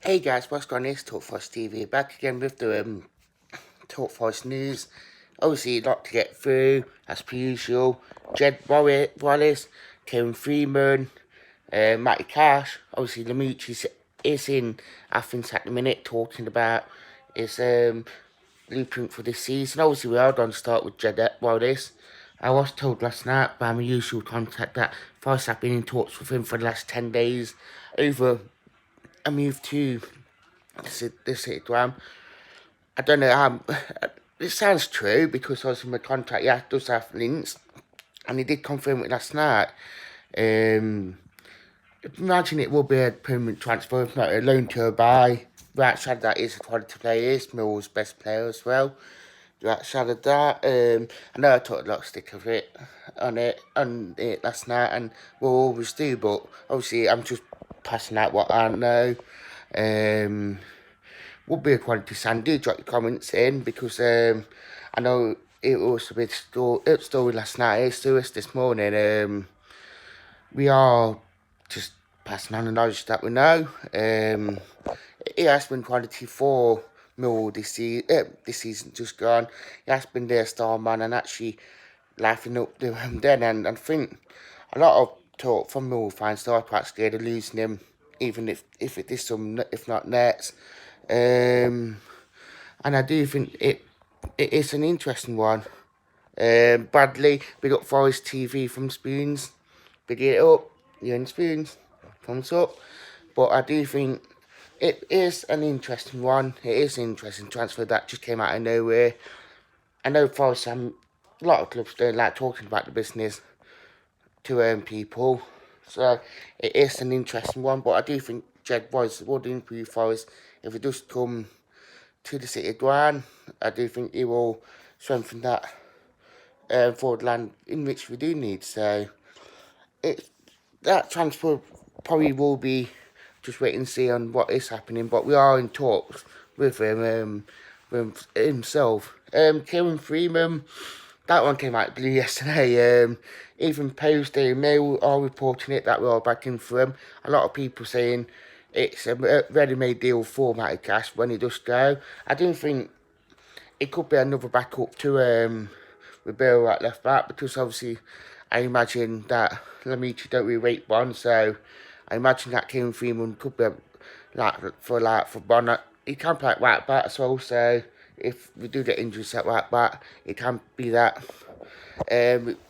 Hey guys, what's going on? It's Talk Forest TV back again with the Talk Forest news. Obviously, a lot to get through, as per usual. Jed Wallace, Kevin Freeman, Matty Cash. Obviously, Lamouche is in Athens at the minute talking about his blueprint for this season. Obviously, we are going to start with Jed Wallace. I was told last night by my usual contact that Forest have been in talks with him for the last 10 days over a move to this Instagram. I don't know. It sounds true because obviously my contract, yeah, does have links, and he did confirm it last night. Imagine it will be a permanent transfer, if not a loan to a buy. Right side of that is a quality player, is Mill's best player as well. Right side of that, I know I took a lot of stick of it on it last night, and we'll always do, but obviously I'm just passing out what I know. Would be a quality sign. Do drop your comments in because I know it was a bit story last night. It's to us this morning. We are just passing on the knowledge that we know. It has been quality for Mill this season just gone. He has been their star man and actually laughing up to him then. And I think a lot of talk from Mill fans are quite scared of losing him, even if it is some, if not nets. And I do think it is an interesting one. Bradley, big up Forest TV from Spoons. Big it up, you and Spoons. Thumbs up. But I do think it is an interesting one. It is an interesting transfer that just came out of nowhere. I know Forest, a lot of clubs don't like talking about the business to people. So it is an interesting one. But I do think Jed Wallace would improve Forest if it does come to the city ground. I do think he will strengthen that forward line in which we do need. So that transfer probably will be just wait and see on what is happening. But we are in talks with him, with himself. Kieran Freeman, that one came out blue yesterday. Even Post Daily Mail are reporting it that we are backing for him. A lot of people saying it's a ready-made deal for Matty Cash when he does go. I do think it could be another backup to Ribeiro at left back because obviously I imagine that Lamouche don't really rate Bond, so I imagine that Kieran Freeman could be for Bond. He can play at right back as well, so if we do get injuries at right back, it can be that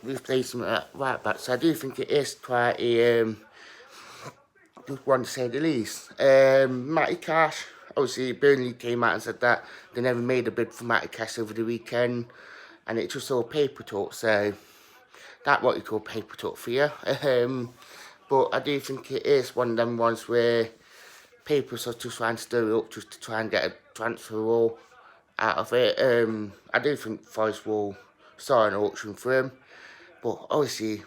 replacement at right back. So I do think it is quite a just one to say the least. Matty Cash, obviously Burnley came out and said that they never made a bid for Matty Cash over the weekend, and it's just all paper talk, so that's what you call paper talk for you. But I do think it is one of them ones where papers are just trying to stir it up just to try and get a transfer all out of it. I do think Forest will start an auction for him, but obviously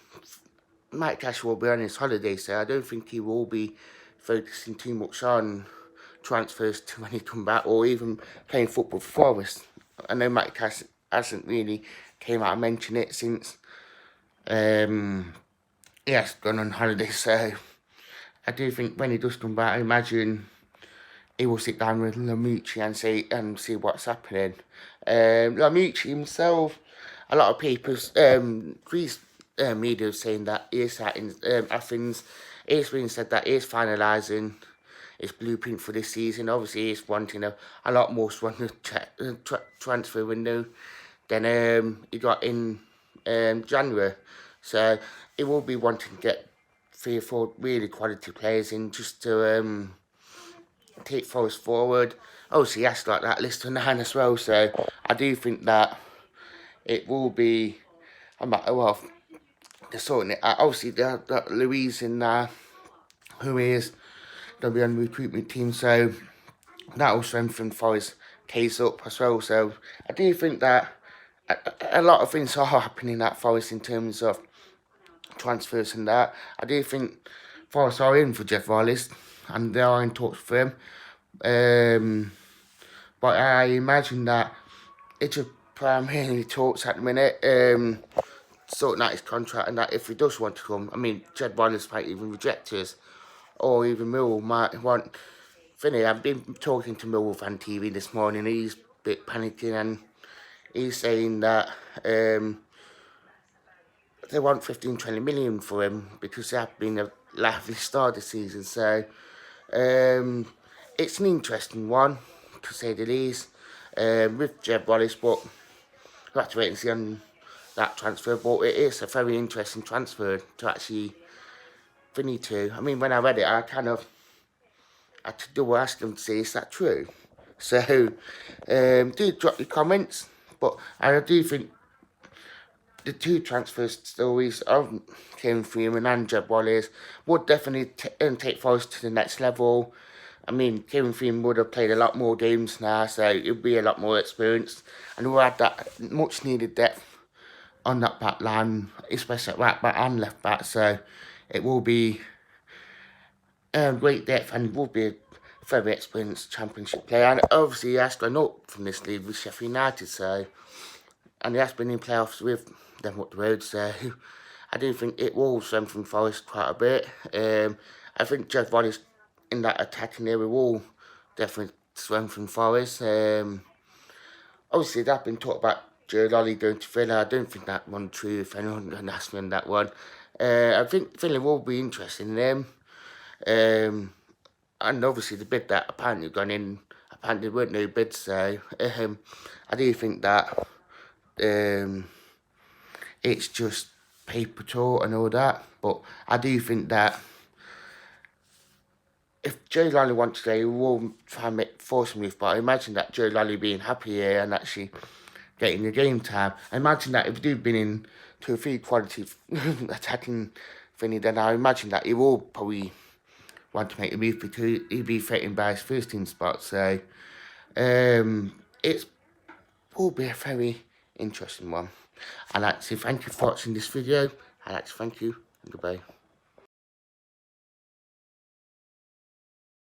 Mike Cash will be on his holiday, so I don't think he will be focusing too much on transfers to when he come back, or even playing football for Forest. I know Mike Cash hasn't really came out and mentioned it since he has gone on holiday, so I do think when he does come back, I imagine he will sit down with Lamouche and see what's happening. Lamouche himself, a lot of people's Greece media saying that he is at Athens. It's been said that he is finalising his blueprint for this season. Obviously, he's wanting a lot more from the transfer window than he got in January. So he will be wanting to get 3 or 4 really quality players in just to take Forest forward. Obviously, he has got that list of 9 as well, so I do think that it will be a matter of they're sorting it out. Obviously, they've got Louise in there, who is going to be on the recruitment team, so that will strengthen Forest's case up as well. So I do think that a lot of things are happening at Forest in terms of transfers and that. I do think Forest are in for Jed Wallace, and they are in talks for him. But I imagine that it's just primarily talks at the minute, sorting out his contract, and that if he does want to come, I mean, Jed Wallace might even reject us, or even Mill might want Finny, I've been talking to Millwall fan TV this morning. He's a bit panicking and he's saying that they want 15-20 million for him because they have been a lively start this season. So it's an interesting one, to say the least, with Jed Wallace, but we'll have to wait and see on that transfer. But it is a very interesting transfer to actually Vinny to. I mean, when I read it, I kind of had to double ask them to say, is that true? So do drop your comments. But I do think the two transfer stories of Kieran Freeman and Jed Wallace would definitely take Forest to the next level. I mean, Kieran Freeman would have played a lot more games now, so he'll be a lot more experienced, and we'll have that much needed depth on that back line, especially at right back and left back. So it will be great depth, and will be a very experienced Championship player. And obviously, he has gone up from this league with Sheffield United, so, and he has been in playoffs with them up the road, so I do think it will strengthen Forest quite a bit. I think Jed Wallace in that attacking area will definitely strengthen Forest. Obviously, that's been talked about Joe Lolly going to Villa. I don't think that one true, if anyone can ask me on that one. I think Villa will be interested in them. And obviously the bid that apparently gone in, apparently there weren't no bids, so I do think that it's just paper talk and all that, but I do think that if Joe Lally wants to stay, he will try and force him move, but I imagine that Joe Lally being happy here and actually getting the game time, I imagine that if he'd been in 2 or 3 quality attacking thingy, then I imagine that he will probably want to make a move because he'd be threatened by his first team spot. So it will be a very interesting one. I'd like to say thank you for watching this video. I'd like to thank you and goodbye.